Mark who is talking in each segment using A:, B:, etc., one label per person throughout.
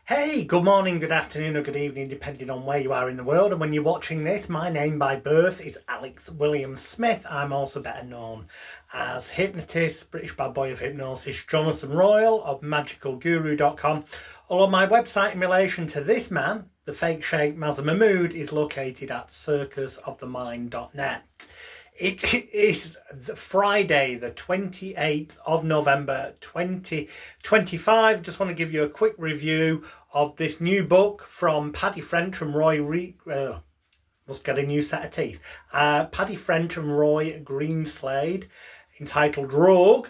A: Hey, good morning, good afternoon or good evening depending on where you are in the world and when you're watching this. My name by birth is Alex William Smith. I'm also better known as Hypnotist, British bad boy of hypnosis, Jonathan Royle of magicalguru.com. Although my website in relation to this man, the fake Sheikh Mazher Mahmood, is located at circusofthemind.net. It is Friday, the 28th of November 2025. Just want to give you a quick review of this new book from Paddy French and Roy. Must get a new set of teeth. Paddy French and Roy Greenslade, entitled Rogue: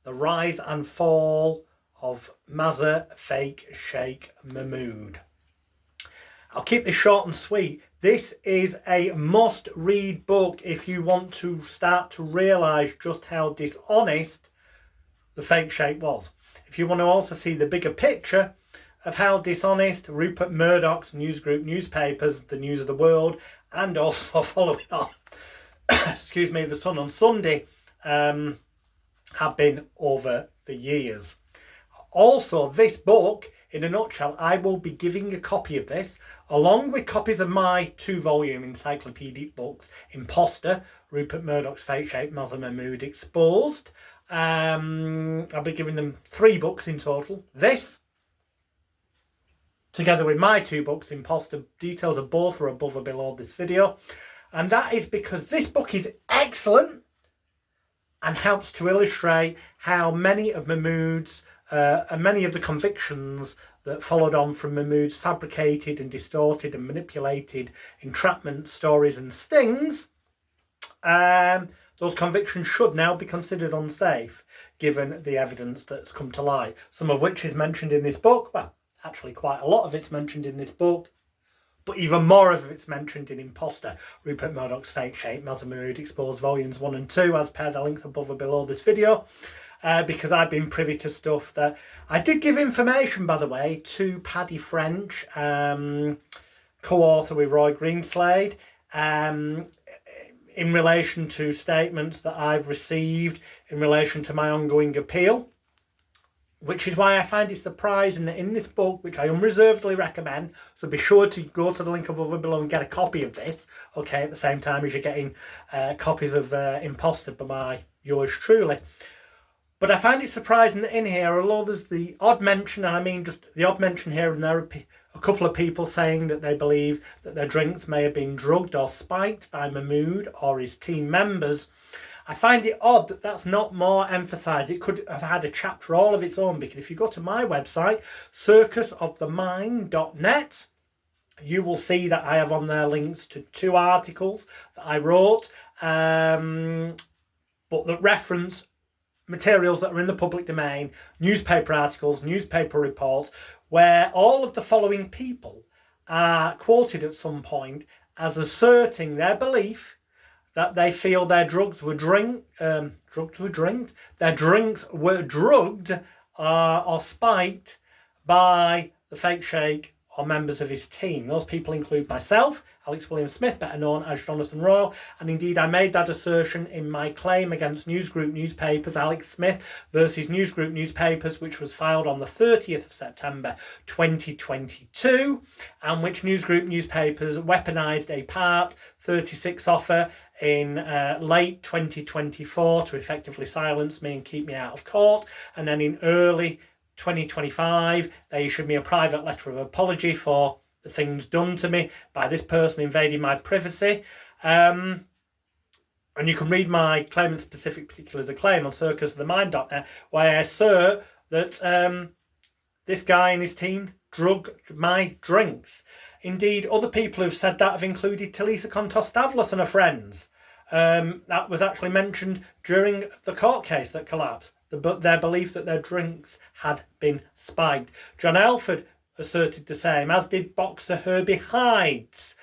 A: The Rise and Fall of Mazher Fake Sheikh Mahmood. I'll keep this short and sweet. This is a must-read book if you want to start to realise just how dishonest the fake Sheikh was. If you want to also see the bigger picture of how dishonest Rupert Murdoch's news group newspapers, the News of the World, and also following on, excuse me, the Sun on Sunday, have been over the years. Also, this book, in a nutshell, I will be giving a copy of this along with copies of my 2-volume encyclopedic books, Imposter, Rupert Murdoch's Fake Sheikh Mazher Mahmood Exposed. I'll be giving them 3 books in total. This, together with my 2 books, Imposter, details of both are above or below this video. And that is because this book is excellent and helps to illustrate how many of Mahmood's and many of the convictions that followed on from Mahmood's fabricated and distorted and manipulated entrapment stories and stings, those convictions should now be considered unsafe given the evidence that's come to light, some of which is mentioned in this book. Well, actually quite a lot of it's mentioned in this book, but even more of it's mentioned in Imposter, Rupert Murdoch's Fake Sheikh Mazher Mahmood Exposed Volumes 1 and 2, as per the links above or below this video. Because I've been privy to stuff that I did give information, by the way, to Paddy French, co-author with Roy Greenslade, in relation to statements that I've received in relation to my ongoing appeal, which is why I find it surprising that in this book, which I unreservedly recommend, so be sure to go to the link above or below and get a copy of this, okay, at the same time as you're getting copies of Imposter by yours truly. But I find it surprising that in here, although there's the odd mention, and I mean just the odd mention here and there, a couple of people saying that they believe that their drinks may have been drugged or spiked by Mahmood or his team members, I find it odd that that's not more emphasised. It could have had a chapter all of its own, because if you go to my website, circusofthemind.net, you will see that I have on there links to 2 articles that I wrote, but that reference materials that are in the public domain, newspaper articles, newspaper reports, where all of the following people are quoted at some point as asserting their belief that they feel their drugs were their drinks were drugged or spiked by the fake Sheikh or members of his team. Those people include myself, Alex William Smith, better known as Jonathan Royle, and indeed I made that assertion in my claim against News Group Newspapers, Alex Smith versus News Group Newspapers, which was filed on the 30th of September 2022, and which News Group Newspapers weaponised a Part 36 offer in late 2024 to effectively silence me and keep me out of court, and then in early 2025 they issued me a private letter of apology for the things done to me by this person invading my privacy, and you can read my claim and specific particulars of claim on circusofthemind.net, where I assert that this guy and his team drugged my drinks. Indeed, other people who've said that have included Tulisa and her friends. That was actually mentioned during the court case that collapsed, their belief that their drinks had been spiked. John Elford asserted the same, as did boxer Herbie Hydes,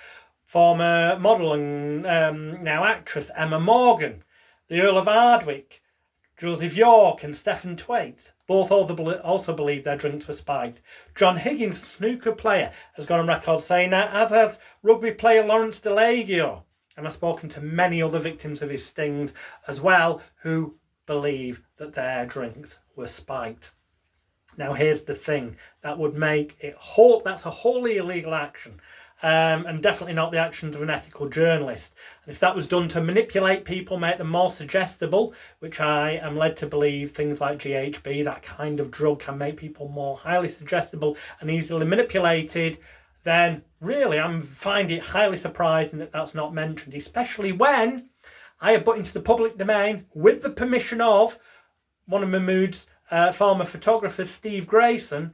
A: former model and now actress Emma Morgan, the Earl of Ardwick, Joseph York and Stephen Twaits. Both also believe their drinks were spiked. John Higgins, snooker player, has gone on record saying that, as has rugby player Lawrence DeLagio. And I've spoken to many other victims of his stings as well, who believe that their drinks were spiked. Now, here's the thing. That would make it that's a wholly illegal action. And definitely not the actions of an ethical journalist. And if that was done to manipulate people, make them more suggestible, which I am led to believe things like GHB, that kind of drug, can make people more highly suggestible and easily manipulated, then really I find it highly surprising that that's not mentioned, especially when I have put into the public domain, with the permission of one of Mahmood's former photographers, Steve Grayson,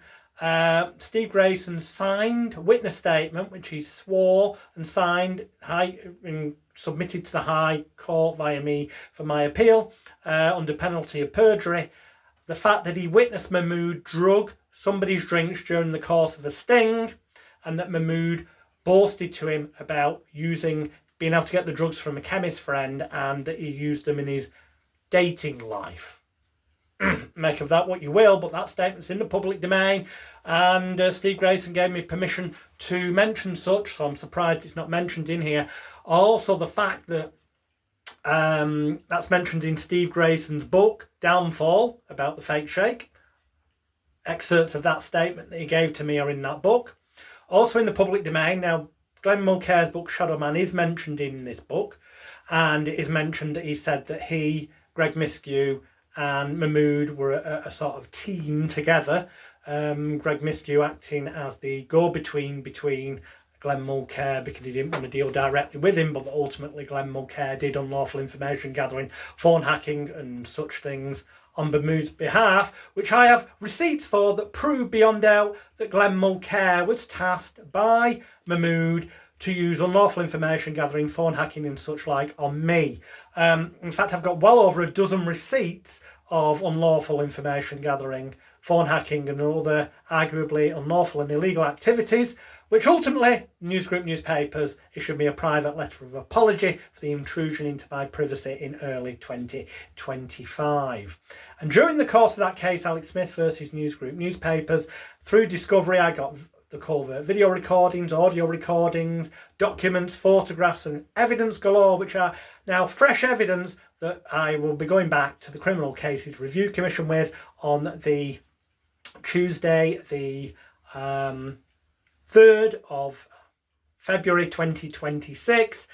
A: Steve Grayson's signed witness statement, which he swore and signed and submitted to the High Court via me for my appeal under penalty of perjury. The fact that he witnessed Mahmood drug somebody's drinks during the course of a sting, and that Mahmood boasted to him about being able to get the drugs from a chemist friend, and that he used them in his dating life. Make of that what you will, but that statement's in the public domain, and Steve Grayson gave me permission to mention such, so I'm surprised it's not mentioned in here. Also, the fact that that's mentioned in Steve Grayson's book, Downfall, about the fake Sheik. Excerpts of that statement that he gave to me are in that book. Also in the public domain. Now, Glenn Mulcair's book, Shadow Man, is mentioned in this book, and it is mentioned that he said that he, Greg Miskew, and Mahmood were a sort of team together. Greg Miskew acting as the go-between between Glenn Mulcair, because he didn't want to deal directly with him, but ultimately Glenn Mulcair did unlawful information gathering, phone hacking and such things on Mahmood's behalf, which I have receipts for that prove beyond doubt that Glenn Mulcair was tasked by Mahmood to use unlawful information gathering, phone hacking and such like on me. In fact, I've got well over a dozen receipts of unlawful information gathering, phone hacking and other arguably unlawful and illegal activities, which ultimately Newsgroup newspapers issued me a private letter of apology for the intrusion into my privacy in early 2025. And during the course of that case, Alex Smith versus Newsgroup newspapers, through discovery I got the covert video recordings, audio recordings, documents, photographs and evidence galore, which are now fresh evidence that I will be going back to the Criminal Cases Review Commission with on the Tuesday, the 3rd of February 2026.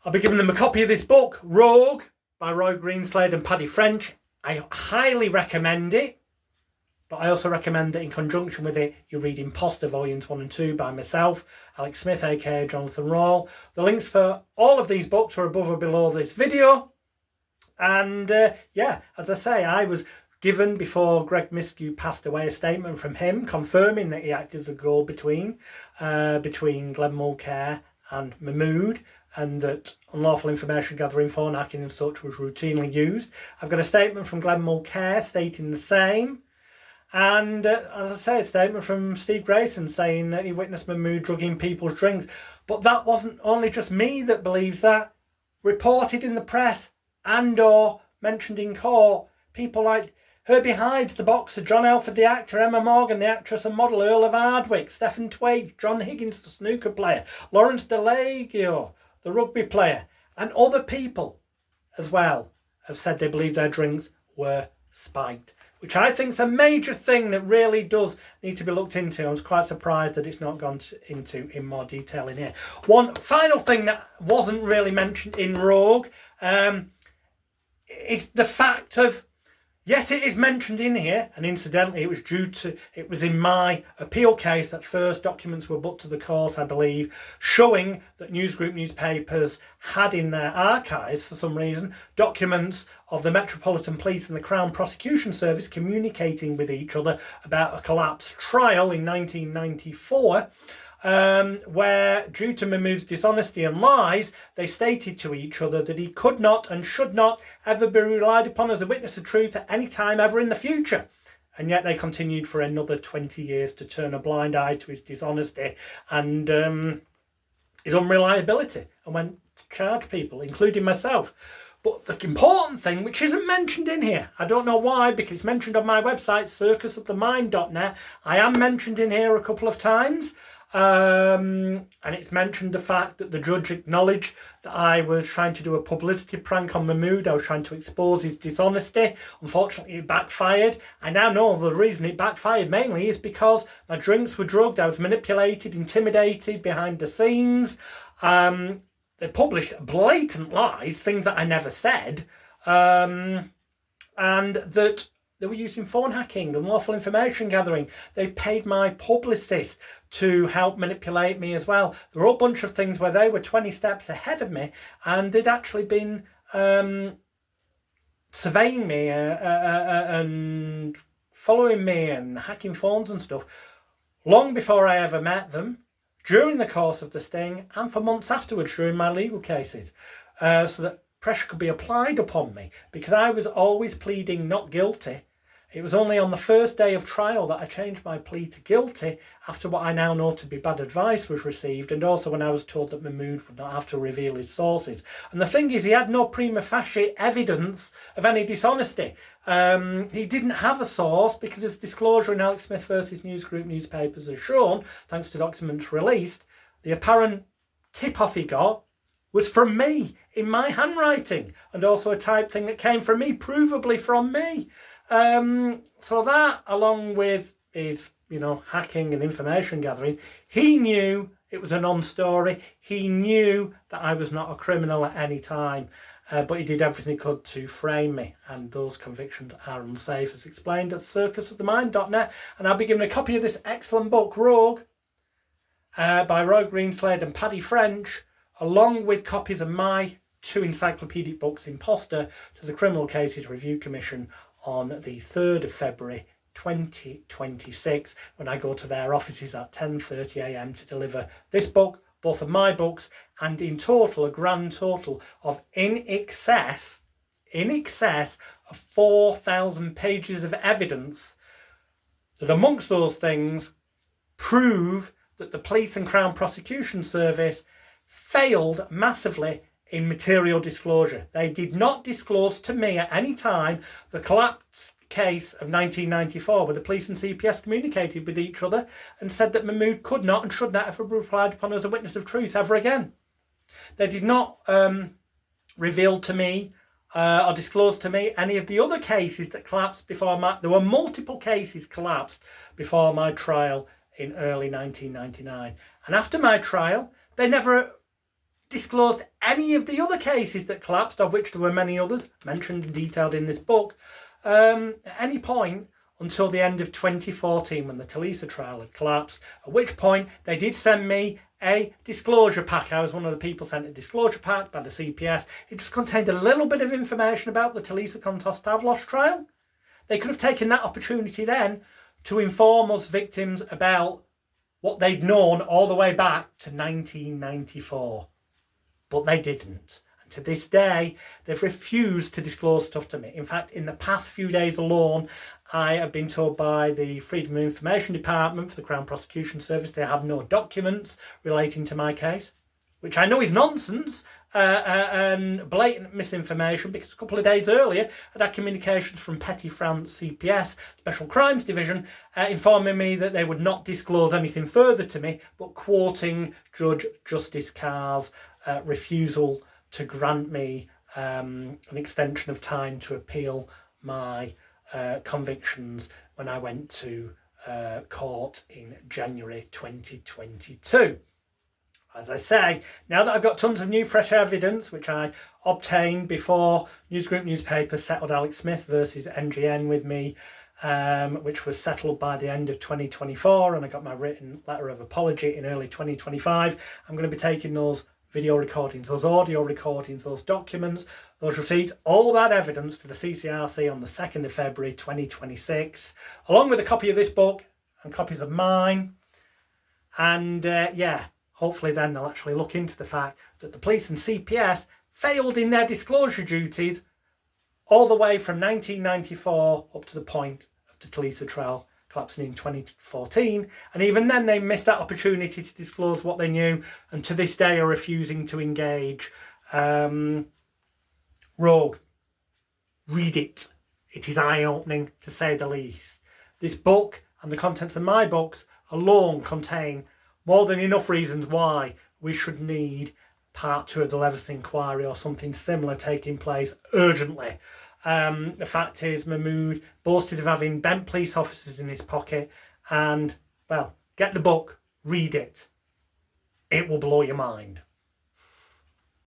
A: I'll be giving them a copy of this book, Rogue, by Roy Greenslade and Paddy French. I highly recommend it. But I also recommend that in conjunction with it, you read Imposter Volumes 1 and 2 by myself, Alex Smith, aka Jonathan Royle. The links for all of these books are above or below this video. And yeah, as I say, I was given, before Greg Miskew passed away, a statement from him confirming that he acted as a go-between between Glenn Mulcair and Mahmood, and that unlawful information gathering, phone hacking and such was routinely used. I've got a statement from Glenn Mulcair stating the same. And as I say, a statement from Steve Grayson saying that he witnessed Mahmood drugging people's drinks. But that wasn't only just me that believes that. Reported in the press and or mentioned in court, people like Herbie Hydes, the boxer, John Elford, the actor, Emma Morgan, the actress and model, Earl of Hardwick, Stephen Twait, John Higgins, the snooker player, Lawrence DeLagio, the rugby player, and other people as well have said they believe their drinks were spiked, which I think is a major thing that really does need to be looked into. I was quite surprised that it's not gone into in more detail in here. One final thing that wasn't really mentioned in Rogue is the fact of, yes, it is mentioned in here, and incidentally it was in my appeal case that first documents were put to the court, I believe, showing that Newsgroup newspapers had in their archives, for some reason, documents of the Metropolitan Police and the Crown Prosecution Service communicating with each other about a collapsed trial in 1994, where, due to Mahmood's dishonesty and lies, they stated to each other that he could not and should not ever be relied upon as a witness of truth at any time ever in the future. And yet they continued for another 20 years to turn a blind eye to his dishonesty and his unreliability, and went to charge people, including myself. But the important thing, which isn't mentioned in here, I don't know why, because it's mentioned on my website, circusofthemind.net. I am mentioned in here a couple of times. And it's mentioned the fact that the judge acknowledged that I was trying to do a publicity prank on Mahmood. I was trying to expose his dishonesty. Unfortunately, it backfired. I now know the reason it backfired mainly is because my drinks were drugged. I was manipulated, intimidated behind the scenes. They published blatant lies, things that I never said, and that they were using phone hacking and lawful information gathering. They paid my publicist to help manipulate me as well. There were a bunch of things where they were 20 steps ahead of me, and they'd actually been surveying me and following me and hacking phones and stuff long before I ever met them, during the course of the sting, and for months afterwards during my legal cases, so that pressure could be applied upon me, because I was always pleading not guilty. It was only on the first day of trial that I changed my plea to guilty, after what I now know to be bad advice was received, and also when I was told that Mahmood would not have to reveal his sources. And the thing is, he had no prima facie evidence of any dishonesty. He didn't have a source, because his disclosure in Alex Smith versus News Group newspapers has shown, thanks to documents released, the apparent tip-off he got was from me, in my handwriting, and also a typed thing that came from me, provably from me. So that, along with his, hacking and information gathering, he knew it was a non-story. He knew that I was not a criminal at any time, but he did everything he could to frame me, and those convictions are unsafe, as explained at circusofthemind.net. And I'll be giving a copy of this excellent book, Rogue, by Roy Greenslade and Paddy French, along with copies of my 2 encyclopedic books, Imposter, to the Criminal Cases Review Commission on the 3rd of February 2026, when I go to their offices at 10:30 a.m. to deliver this book, both of my books, and in total, a grand total of in excess of 4,000 pages of evidence that, amongst those things, prove that the Police and Crown Prosecution Service failed massively in material disclosure. They did not disclose to me at any time the collapse case of 1994, where the police and CPS communicated with each other and said that Mahmood could not and should not ever be relied upon as a witness of truth ever again. They did not reveal to me or disclose to me any of the other cases that collapsed before there were multiple cases collapsed before my trial in early 1999. And after my trial, they never disclosed any of the other cases that collapsed, of which there were many others mentioned and detailed in this book, at any point until the end of 2014, when the Tulisa trial had collapsed, at which point they did send me a disclosure pack. I was one of the people sent a disclosure pack by the CPS. It just contained a little bit of information about the Tulisa Contos-Davlos trial. They could have taken that opportunity then to inform us victims about what they'd known all the way back to 1994. But they didn't. And to this day, they've refused to disclose stuff to me. In fact, in the past few days alone, I have been told by the Freedom of Information Department for the Crown Prosecution Service they have no documents relating to my case, which I know is nonsense and blatant misinformation, because a couple of days earlier I had communications from Petty France CPS, Special Crimes Division, informing me that they would not disclose anything further to me, but quoting Judge Justice Carr's refusal to grant me an extension of time to appeal my convictions when I went to court in January 2022. As I say, now that I've got tons of new fresh evidence, which I obtained before News Group newspapers settled Alex Smith versus NGN with me, which was settled by the end of 2024, and I got my written letter of apology in early 2025, I'm going to be taking those video recordings, those audio recordings, those documents, those receipts, all that evidence to the CCRC on the 2nd of February 2026, along with a copy of this book and copies of mine. And hopefully then they'll actually look into the fact that the police and CPS failed in their disclosure duties all the way from 1994 up to the point of the Tulisa trial collapsing in 2014, and even then they missed that opportunity to disclose what they knew, and to this day are refusing to engage. Rogue, read it. It is eye-opening, to say the least. This book and the contents of my books alone contain more than enough reasons why we should need part 2 of the Leveson inquiry or something similar taking place urgently. The fact is, Mahmood boasted of having bent police officers in his pocket, and, well, get the book, read it. It will blow your mind.